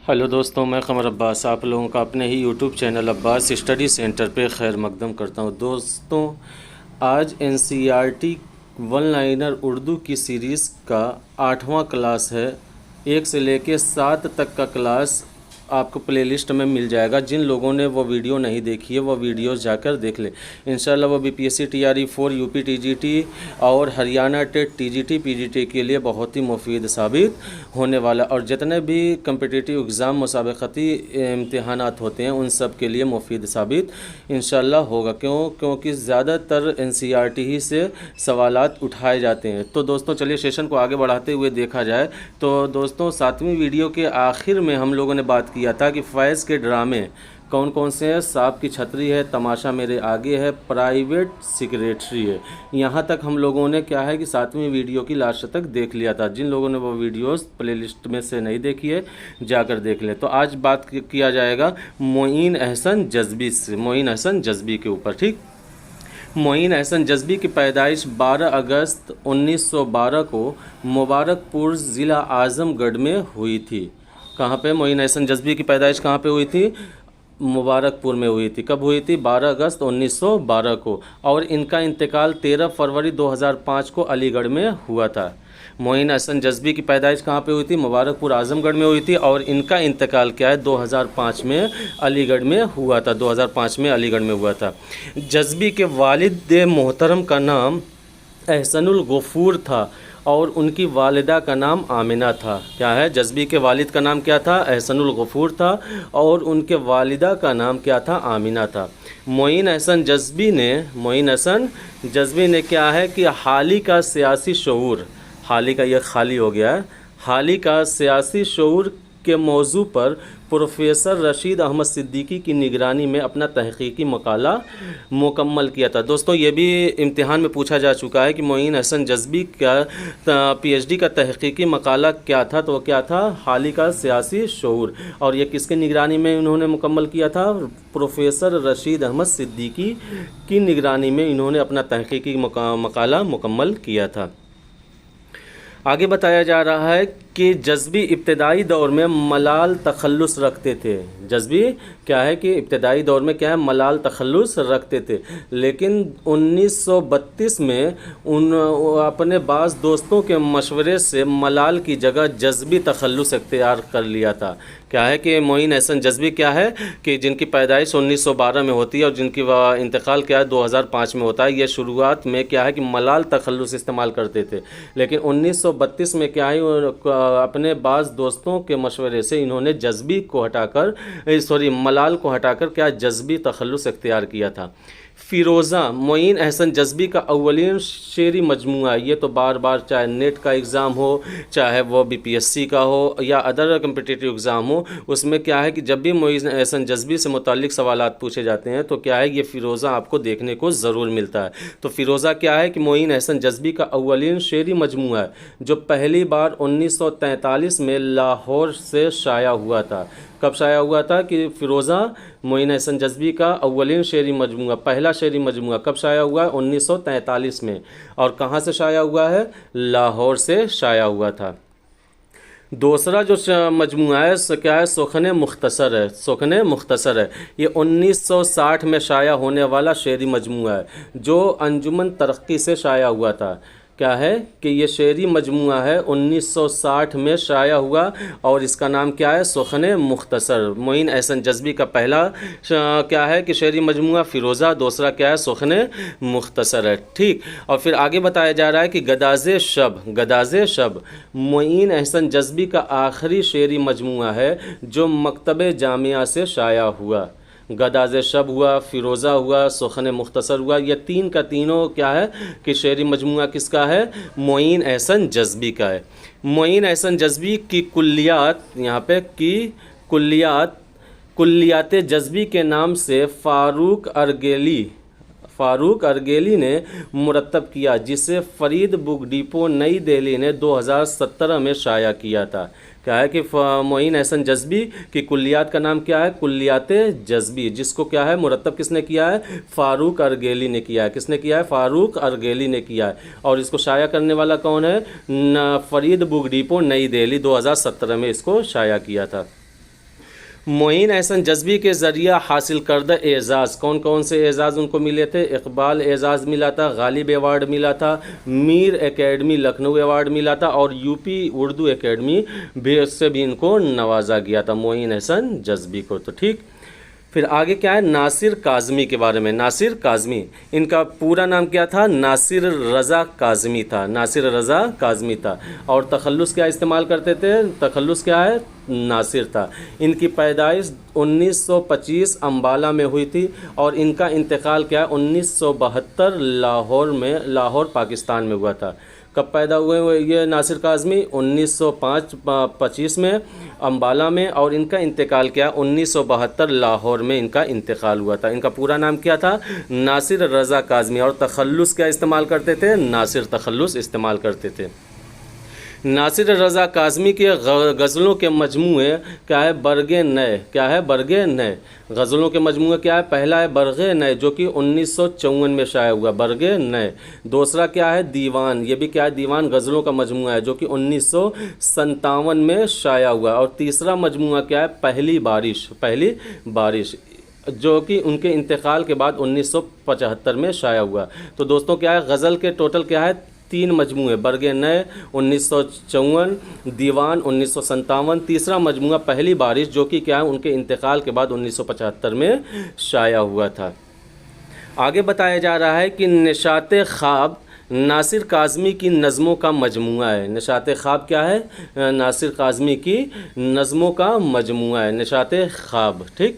Hello دوستوں، میں قمر عباس آپ لوگوں کا اپنے ہی یوٹیوب چینل عباس اسٹڈی سینٹر پہ خیر مقدم کرتا ہوں۔ دوستوں، آج NCERT ون لائنر اردو کی سیریز کا 8واں کلاس ہے۔ 1 سے لے کے 7 تک کا کلاس آپ کو پلے لسٹ میں مل جائے گا۔ جن لوگوں نے وہ ویڈیو نہیں دیکھی ہے وہ ویڈیوز جا کر دیکھ لیں۔ انشاءاللہ وہ BPSC TRE4 UP TGT اور ہریانہ ٹیٹ TGT PGT کے لیے بہت ہی مفید ثابت ہونے والا، اور جتنے بھی کمپٹیٹیو ایگزام مسابقتی امتحانات ہوتے ہیں ان سب کے لیے مفید ثابت انشاءاللہ ہوگا۔ کیونکہ زیادہ تر NCERT ہی سے سوالات اٹھائے جاتے ہیں۔ تو دوستوں چلیے سیشن کو آگے بڑھاتے ہوئے دیکھا جائے تو دوستوں 7ویں ویڈیو کے آخر میں ہم لوگوں نے بات کیا تھا کہ فیض کے ڈرامے کون کون سے ہیں۔ سانپ کی چھتری ہے، تماشا میرے آگے ہے، پرائیویٹ سیکریٹری ہے۔ یہاں تک ہم لوگوں نے کیا ہے کہ 7ویں ویڈیو کی لاسٹ تک دیکھ لیا تھا۔ جن لوگوں نے وہ ویڈیوز پلے لسٹ میں سے نہیں دیکھی ہے جا کر دیکھ لیں۔ تو آج بات کیا جائے گا معین احسن جذبی سے، معین احسن جذبی کے اوپر، ٹھیک۔ معین احسن جذبی کی پیدائش 12 اگست 1912 کو مبارک پور ضلع اعظم گڑھ میں ہوئی تھی۔ کہاں پہ معین احسن جذبی کی پیدائش کہاں پہ ہوئی تھی؟ مبارک پور میں ہوئی تھی۔ کب ہوئی تھی؟ 12 اگست 1912 کو، اور ان کا انتقال 13 فروری 2005 کو علی گڑھ میں ہوا تھا۔ معین احسن جذبی کی پیدائش کہاں پہ ہوئی تھی؟ مبارک پور اعظم گڑھ میں ہوئی تھی، اور ان کا انتقال کیا ہے 2005 میں علی گڑھ میں ہوا تھا۔ 2005 میں علی گڑھ میں ہوا تھا۔ جذبی کے والد محترم کا نام احسن الغفور تھا اور ان کی والدہ کا نام آمنہ تھا۔ کیا ہے؟ جذبی کے والد کا نام کیا تھا؟ احسن الغفور تھا، اور ان کے والدہ کا نام کیا تھا؟ آمنہ تھا۔ معین احسن جذبی نے کیا ہے کہ حالی کا سیاسی شعور، حالی کا یہ خالی ہو گیا ہے، حالی کا سیاسی شعور کے موضوع پر پروفیسر رشید احمد صدیقی کی نگرانی میں اپنا تحقیقی مقالہ مکمل کیا تھا۔ دوستوں یہ بھی امتحان میں پوچھا جا چکا ہے کہ معین احسن جذبی کا PhD کا تحقیقی مقالہ کیا تھا، تو وہ کیا تھا؟ حالی کا سیاسی شعور، اور یہ کس کی نگرانی میں انہوں نے مکمل کیا تھا؟ پروفیسر رشید احمد صدیقی کی نگرانی میں انہوں نے اپنا تحقیقی مقالہ مکمل کیا تھا۔ آگے بتایا جا رہا ہے کہ جذبی ابتدائی دور میں ملال تخلص رکھتے تھے۔ جذبی کیا ہے کہ ابتدائی دور میں کیا ہے؟ ملال تخلص رکھتے تھے، لیکن 1932 میں اپنے بعض دوستوں کے مشورے سے ملال کی جگہ جذبی تخلص اختیار کر لیا تھا۔ کیا ہے کہ معین احسن جذبی کیا ہے کہ جن کی پیدائش 1912 میں ہوتی ہے اور جن کی انتقال کیا ہے 2005 میں ہوتا ہے، یہ شروعات میں کیا ہے کہ ملال تخلص استعمال کرتے تھے، لیکن 1932 میں کیا ہے اپنے بعض دوستوں کے مشورے سے انہوں نے جذبی کو ہٹا کر ملال کو ہٹا کر کیا جذبی تخلص اختیار کیا تھا۔ فیروزہ معین احسن جذبی کا اولین شعری مجموعہ، یہ تو بار بار چاہے نیٹ کا ایگزام ہو، چاہے وہ BPSC کا ہو یا ادر کمپٹیٹیو ایگزام ہو، اس میں کیا ہے کہ جب بھی معین احسن جذبی سے متعلق سوالات پوچھے جاتے ہیں تو کیا ہے یہ فیروزہ آپ کو دیکھنے کو ضرور ملتا ہے۔ تو فیروزہ کیا ہے کہ معین احسن جذبی کا اولین شعری مجموعہ ہے جو پہلی بار 1943 میں لاہور سے شائع ہوا تھا۔ کب شائع ہوا تھا کہ فیروزہ معین احسن جذبی کا اولین شعری مجموعہ، پہلا شعری مجموعہ کب شائع ہوا ہے؟ 1943 میں، اور کہاں سے شائع ہوا ہے؟ لاہور سے شائع ہوا تھا۔ دوسرا جو مجموعہ ہے کیا ہے؟ سخن مختصر ہے۔ سخن مختصر ہے، یہ 1960 میں شائع ہونے والا شعری مجموعہ ہے جو انجمن ترقی سے شائع ہوا تھا۔ کیا ہے کہ یہ شعری مجموعہ ہے 1960 میں شائع ہوا، اور اس کا نام کیا ہے؟ سخن مختصر۔ معین احسن جذبی کا پہلا کیا ہے کہ شعری مجموعہ فیروزہ، دوسرا کیا ہے؟ سخن مختصر ہے، ٹھیک۔ اور پھر آگے بتایا جا رہا ہے کہ گداز شب، گداز شب معین احسن جذبی کا آخری شعری مجموعہ ہے جو مکتب جامعہ سے شائع ہوا۔ گداز شب ہوا، فیروزہ ہوا، سخن مختصر ہوا، یہ تین کا تینوں کیا ہے کہ شعری مجموعہ کس کا ہے؟ معین احسن جذبی کا ہے۔ معین احسن جذبی کی کلیات، یہاں پہ کی کلیات جذبی کے نام سے فاروق ارگیلی نے مرتب کیا، جسے فرید بک ڈپو نئی دہلی نے 2017 میں شائع کیا تھا۔ کیا ہے کہ معین احسن جذبی کی کلیات کا نام کیا ہے؟ کلیات جذبی، جس کو کیا ہے مرتب کس نے کیا ہے؟ فاروق ارگیلی نے کیا ہے۔ کس نے کیا ہے؟ فاروق ارگیلی نے کیا ہے، اور اس کو شائع کرنے والا کون ہے؟ فرید بک ڈپو نئی دہلی 2017 میں اس کو شائع کیا تھا۔ معین احسن جذبی کے ذریعہ حاصل کردہ اعزاز، کون کون سے اعزاز ان کو ملے تھے؟ اقبال اعزاز ملا تھا، غالب ایوارڈ ملا تھا، میر اکیڈمی لکھنؤ ایوارڈ ملا تھا، اور یو پی اردو اکیڈمی سے بھی ان کو نوازا گیا تھا، معین احسن جذبی کو۔ تو ٹھیک، پھر آگے کیا ہے؟ ناصر کاظمی کے بارے میں۔ ناصر کاظمی، ان کا پورا نام کیا تھا؟ ناصر رضا کاظمی تھا، ناصر رضا کاظمی تھا، اور تخلص کیا استعمال کرتے تھے؟ تخلص کیا ہے؟ ناصر تھا۔ ان کی پیدائش 1925 امبالہ میں ہوئی تھی، اور ان کا انتقال کیا ہے؟ 1972 لاہور پاکستان میں ہوا تھا۔ کب پیدا ہوئے یہ ناصر کاظمی؟ 1925 میں امبالہ میں، اور ان کا انتقال کیا؟ 1972 لاہور میں ان کا انتقال ہوا تھا۔ ان کا پورا نام کیا تھا؟ ناصر رضا کاظمی، اور تخلص کیا استعمال کرتے تھے؟ ناصر تخلص استعمال کرتے تھے۔ ناصر رضا کاظمی کے غزلوں کے مجموعے کیا ہے؟ برگ نئے، کیا ہے؟ برگ نئے، غزلوں کے مجموعے کیا ہے؟ پہلا ہے برگ نئے جو کہ 1954 میں شائع ہوا، برگ نئے۔ دوسرا کیا ہے؟ دیوان، یہ بھی کیا ہے؟ دیوان غزلوں کا مجموعہ ہے جو کہ 1957 میں شائع ہوا، اور تیسرا مجموعہ کیا ہے؟ پہلی بارش، پہلی بارش، جو کہ ان کے انتقال کے بعد 1975 میں شائع ہوا۔ تو دوستوں کیا ہے؟ غزل کے ٹوٹل کیا ہے؟ 3 مجموعے، برگ نئے 1954، دیوان 1957، تیسرا مجموعہ پہلی بارش جو کہ کیا ہے؟ ان کے انتقال کے بعد 1975 میں شائع ہوا تھا۔ آگے بتایا جا رہا ہے کہ نشاط خواب ناصر کاظمی کی نظموں کا مجموعہ ہے۔ نشاط خواب کیا ہے؟ ناصر کاظمی کی نظموں کا مجموعہ ہے، نشاط خواب، ٹھیک۔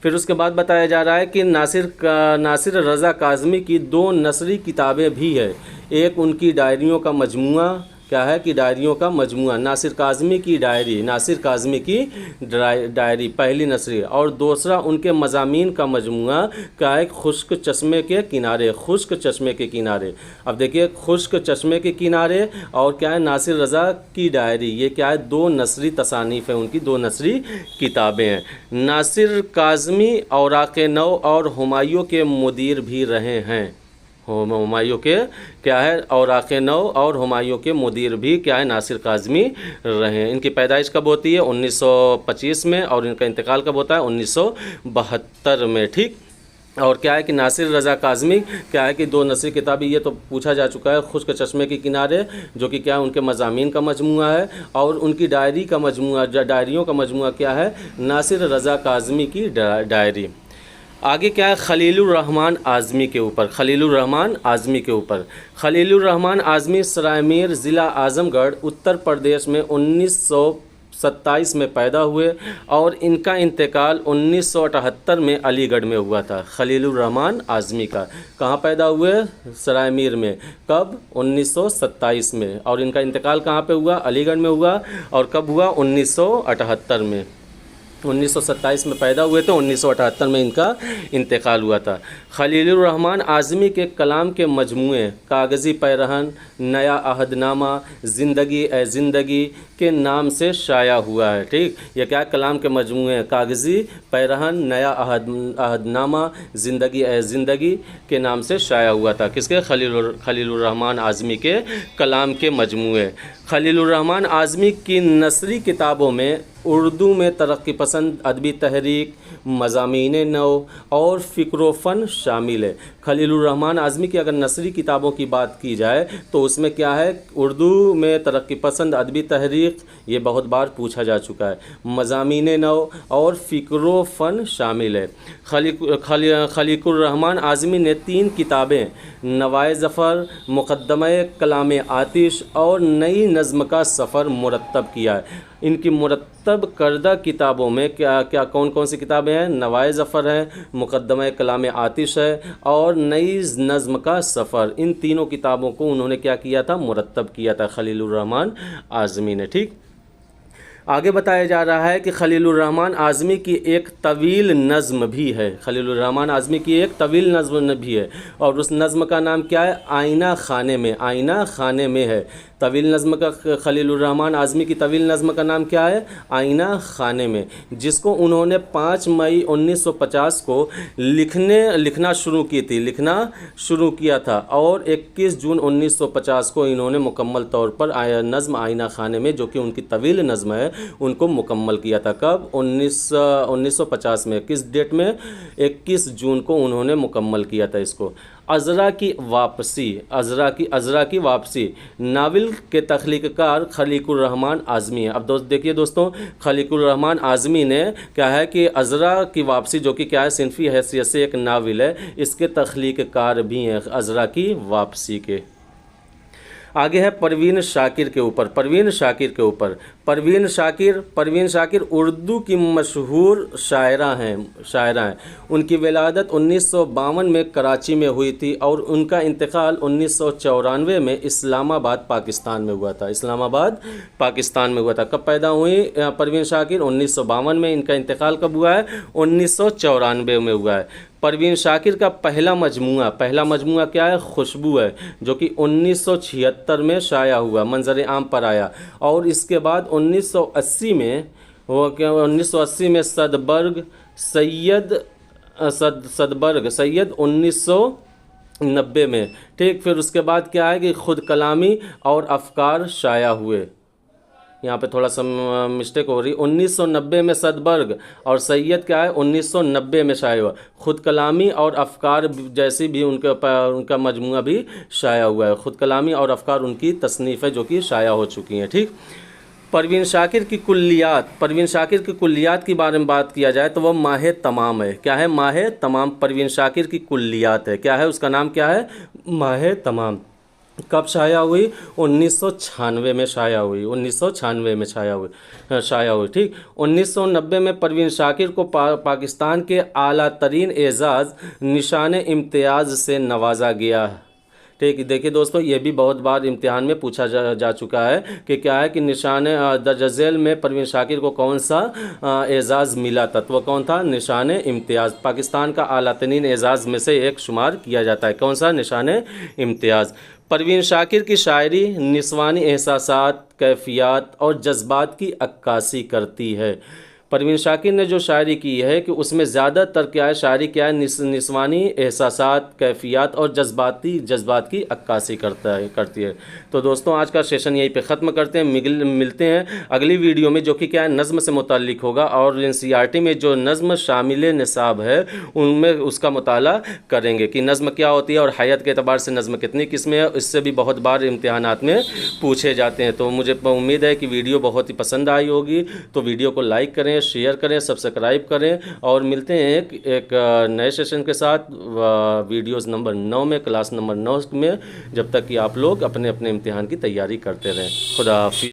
پھر اس کے بعد بتایا جا رہا ہے کہ ناصر رضا کاظمی کی 2 نثری کتابیں بھی ہے۔ ایک ان کی ڈائریوں کا مجموعہ، کیا ہے؟ کہ ڈائریوں کا مجموعہ، ناصر کاظمی کی ڈائری، ناصر کاظمی کی ڈائری پہلی نثری، اور دوسرا ان کے مضامین کا مجموعہ کیا ہے؟ خشک چشمے کے کنارے، خشک چشمے کے کنارے۔ اب دیکھیے، خشک چشمے کے کنارے اور کیا ہے؟ ناصر رضا کی ڈائری، یہ کیا ہے؟ 2 نثری تصانیف ہیں، ان کی 2 نثری کتابیں ہیں۔ ناصر کاظمی اوراق نو اور ہمایوں کے مدیر بھی رہے ہیں، ہمایوں کے کیا ہے؟ اوراق نو اور ہمایوں کے مدیر بھی کیا ہے؟ ناصر کاظمی رہے ہیں۔ ان کی پیدائش کب ہوتی ہے؟ 1925 میں، اور ان کا انتقال کب ہوتا ہے؟ 1972 میں، ٹھیک۔ اور کیا ہے کہ ناصر رضا کاظمی کیا ہے کہ 2 نثری کتابیں، یہ تو پوچھا جا چکا ہے، خشک چشمے کے کنارے جو کہ کیا ہے؟ ان کے مضامین کا مجموعہ ہے، اور ان کی ڈائری کا مجموعہ، ڈائریوں کا مجموعہ کیا ہے؟ ناصر رضا کاظمی کی ڈائری۔ آگے کیا ہے؟ خلیل الرحمن اعظمی کے اوپر، خلیل الرحمن اعظمی کے اوپر۔ خلیل الرحمن اعظمی سرائے میر، ضلع اعظم گڑھ، اتر پردیش میں 1927 میں پیدا ہوئے، اور ان کا انتقال 1978 میں علی گڑھ میں ہوا تھا۔ خلیل الرحمن اعظمی کا کہاں پیدا ہوئے؟ سرائے میر میں، کب؟ 1927 میں، اور ان کا انتقال کہاں پہ ہوا؟ علی گڑھ میں ہوا، اور کب ہوا؟ 1978 میں۔ 1927 میں پیدا ہوئے تھے، 1978 میں ان کا انتقال ہوا تھا۔ خلیل الرحمن اعظمی کے کلام کے مجموعے کاغذی پیرہن، نیا عہد نامہ، زندگی اے زندگی کے نام سے شائع ہوا ہے، ٹھیک۔ یہ کیا کلام کے مجموعے؟ کاغذی پیرہن، نیا عہد نامہ، زندگی اے زندگی کے نام سے شائع ہوا تھا۔ کس کے؟ خلیل الرحمن اعظمی کے کلام کے مجموعے۔ خلیل الرحمن اعظمی کی نثری کتابوں میں اردو میں ترقی پسند ادبی تحریک، مضامین نو اور فکر و فن شامل ہے۔ خلیل الرحمن اعظمی کی اگر نثری کتابوں کی بات کی جائے تو اس میں کیا ہے؟ اردو میں ترقی پسند ادبی تحریک، یہ بہت بار پوچھا جا چکا ہے، مضامین نو اور فکر و فن شامل ہے۔ خلیل الرحمن اعظمی نے 3 کتابیں، نوائے ظفر، مقدمہ کلام آتش اور نئی نظم کا سفر مرتب کیا ہے۔ ان کی مرتب کردہ کتابوں میں کیا کون کون سی کتابیں ہیں؟ نوائے ظفر ہے، مقدمہ کلام آتش ہے، اور نئی نظم کا سفر۔ ان تینوں کتابوں کو انہوں نے کیا کیا تھا؟ مرتب کیا تھا خلیل الرحمن اعظمی نے، ٹھیک۔ آگے بتایا جا رہا ہے کہ خلیل الرحمن اعظمی کی ایک طویل نظم بھی ہے، خلیل الرحمن اعظمی کی ایک طویل نظم بھی ہے، اور اس نظم کا نام کیا ہے؟ آئینہ خانے میں، آئینہ خانے میں ہے۔ طویل نظم کا خلیل الرحمن اعظمی کی طویل نظم کا نام کیا ہے؟ آئینہ خانے میں، جس کو انہوں نے 5 مئی 1950 کو لکھنا شروع کیا تھا، اور 21 جون 1950 کو انہوں نے مکمل طور پر نظم آئینہ خانے میں، جو کہ ان کی طویل نظم ہے، ان کو مکمل کیا تھا۔ کب؟ 1950 میں۔ کس ڈیٹ میں؟ 21 جون کو انہوں نے مکمل کیا تھا اس کو۔ عذرا کی واپسی ناول کے تخلیق کار خلیق الرحمن اعظمی ہے۔ اب دیکھیے دوستوں، خلیق الرحمن اعظمی نے کیا ہے کہ عذرا کی واپسی، جو کہ کیا ہے صنفی حیثیت سے ایک ناول ہے، اس کے تخلیق کار بھی ہیں عذرا کی واپسی کے۔ آگے ہے پروین شاکر کے اوپر۔ پروین شاکر اردو کی مشہور شاعرہ ہیں۔ ان کی ولادت 1952 میں کراچی میں ہوئی تھی، اور ان کا انتقال 1994 میں اسلام آباد پاکستان میں ہوا تھا۔ کب پیدا ہوئی پروین شاکر؟ 1952 میں۔ ان کا انتقال کب ہوا ہے؟ 1994 میں ہوا ہے۔ پروین شاکر کا پہلا مجموعہ کیا ہے؟ خوشبو ہے، جو کہ 1976 میں شائع ہوا، منظر عام پر آیا، اور اس کے بعد 1980 میں سید 1990 میں، ٹھیک۔ پھر اس کے بعد کیا ہے کہ خود کلامی اور افکار شائع ہوئے۔ یہاں پہ تھوڑا سا مسٹیک ہو رہی، 1990 میں صدبرگ اور سید کیا ہے 1990 میں شائع ہوا۔ خود کلامی اور افکار جیسی بھی ان کا مجموعہ بھی شائع ہوا ہے۔ خود کلامی اور افکار ان کی تصنیف ہے جو کہ شائع ہو چکی ہیں، ٹھیک۔ پروین شاکر کی کلیات کے بارے میں بات کیا جائے تو وہ ماہ تمام ہے۔ کیا ہے؟ ماہ تمام پروین شاکر کی کلیات ہے۔ کیا ہے اس کا نام؟ کیا ہے؟ ماہ تمام۔ کب شائع ہوئی؟ 1996 میں شائع ہوئی، ٹھیک۔ 1990 میں پروین شاکر کو پاکستان کے اعلیٰ ترین اعزاز نشان امتیاز سے نوازا گیا ہے، ٹھیک۔ دیکھیے دوستو، یہ بھی بہت بار امتحان میں پوچھا جا چکا ہے کہ کیا ہے کہ نشان درجہ ذیل میں پروین شاکر کو کون سا اعزاز ملا تھا، تو وہ کون تھا؟ نشان امتیاز۔ پاکستان کا اعلیٰ ترین اعزاز میں سے ایک شمار کیا جاتا ہے، کون سا؟ نشان امتیاز۔ پروین شاکر کی شاعری نسوانی احساسات، کیفیات اور جذبات کی عکاسی کرتی ہے۔ پروین شاکر نے جو شاعری کی ہے کہ اس میں زیادہ تر کیا ہے؟ شاعری کیا ہے؟ نسوانی احساسات، کیفیات اور جذبات کی عکاسی کرتی ہے۔ تو دوستوں، آج کا سیشن یہیں پہ ختم کرتے ہیں، ملتے ہیں اگلی ویڈیو میں، جو کہ کیا ہے؟ نظم سے متعلق ہوگا، اور NCERT میں جو نظم شامل نصاب ہے ان میں اس کا مطالعہ کریں گے کہ نظم کیا ہوتی ہے، اور حیات کے اعتبار سے نظم کتنی قسمیں ہیں، اس سے بھی بہت بار امتحانات میں پوچھے جاتے ہیں۔ تو مجھے امید ہے کہ ویڈیو بہت ہی پسند آئی ہوگی، تو ویڈیو کو لائک کریں، شیئر کریں، سبسکرائب کریں، اور ملتے ہیں ایک نئے سیشن کے ساتھ ویڈیوز نمبر 9 میں، کلاس نمبر 9 میں، جب تک کہ آپ لوگ اپنے امتحان کی تیاری کرتے رہیں۔ خدا حافظ۔